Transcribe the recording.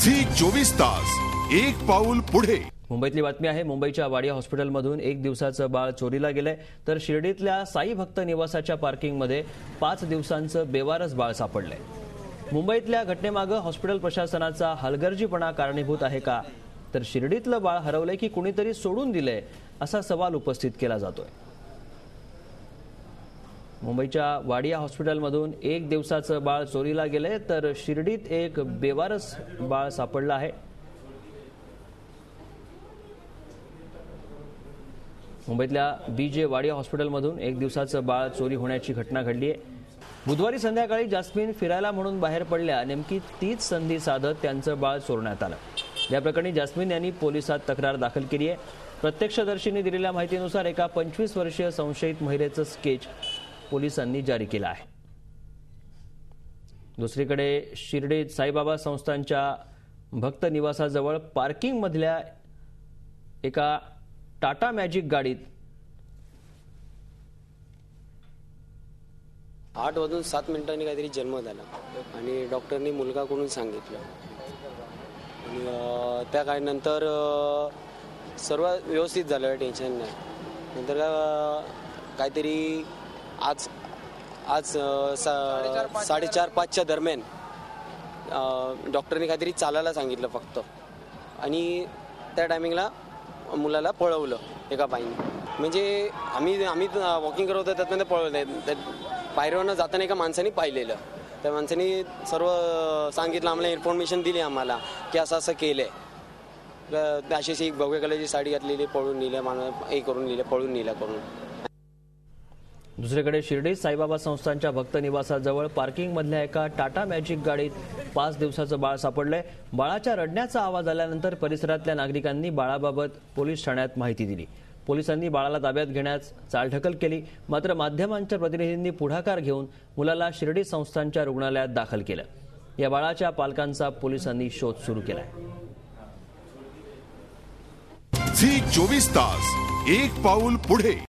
Zee 24 तास एक पाऊल पुढे। मुंबईतली बातमी आहे। मुंबईच्या वाडिया हॉस्पिटलमधून एक दिवसाचं बाळ चोरीला गेलंय, तर शिर्डीतल्या साई भक्त निवासाच्या पार्किंगमध्ये 5 दिवसांचं बेवारस बाळ सापडलंय। मुंबईतल्या घटनेमागे हॉस्पिटल प्रशासनाचा हलगर्जीपणा कारणीभूत आहे का, तर शिर्डीतलं बाळ हरवलंय की कुणीतरी सोडून दिलंय असा सवाल उपस्थित केला जातोय। मुंबईच्या वाडिया हॉस्पिटलमधून एक दिवसाचं बाळ चोरीला गेलंय, तर शिर्डीत एक बेवारस बाळ सापडलं आहे। मुंबईतल्या बीजे वाडिया हॉस्पिटलमधून एक दिवसाचं बाळ चोरी होण्याची घटना घडली आहे। बुधवारी संध्याकाळी जास्मिन फिरायला म्हणून बाहेर पडल्या, नेमकी तीच संधी साधत त्यांचं बाळ चोरण्यात आलं। या प्रकरणी जास्मिन यांनी पोलिसात तक्रार दाखल केली आहे। प्रत्यक्षदर्शींनी दिलेल्या माहितीनुसार एका 25 वर्षीय संशयित महिलेचं स्केच पोलिसांनी जारी केलं आहे। दुसरीकडे शिर्डीत साईबाबा संस्थांच्या भक्त निवासाजवळ पार्किंग मधल्या एका टाटा मॅजिक गाडीत 8:07 काहीतरी जन्म झाला आणि डॉक्टरनी मुलगा करून सांगितलं आणि त्या काळानंतर सर्व व्यवस्थित झालं, टेन्शन नाही। नंतर काहीतरी आज 4:30-5च्या दरम्यान डॉक्टरनी काहीतरी चालायला सांगितलं फक्त, आणि त्या टायमिंगला मुलाला पळवलं एका बाईने। म्हणजे आम्ही वॉकिंग करत होतो, त्यातनं पळवलं। पायऱ्यावरनं जाताना एका माणसाने पाहिलेलं, त्या माणसाने सर्व सांगितलं, आम्हाला इन्फॉर्मेशन दिली आम्हाला की असं असं केलंय। अशीच एक भगव्या कलरची साडी घातलेली पळून नेल्या, करून नेल्या, पळून नेल्या करून। दुसरीकडे शिर्डीत साईबाबा संस्थांच्या भक्त निवासाजवळ पार्किंग मधल्या एका टाटा मॅजिक गाडीत 5 दिवसाचं बाळ सापडलंय। बाळाच्या रडण्याचा आवाज आल्यानंतर परिसरातल्या नागरिकांनी बाळाबाबत पोलीस ठाण्यात माहिती दिली। पोलिसांनी बाळाला ताब्यात घेण्यास चालढकल केली, मात्र माध्यमांच्या प्रतिनिधींनी पुढाकार घेऊन मुलाला शिर्डी संस्थांच्या रुग्णालयात दाखल केलं। या बाळाच्या पालकांचा पोलिसांनी शोध सुरू केलाय। झी 24 तास एक पाऊल पुढे।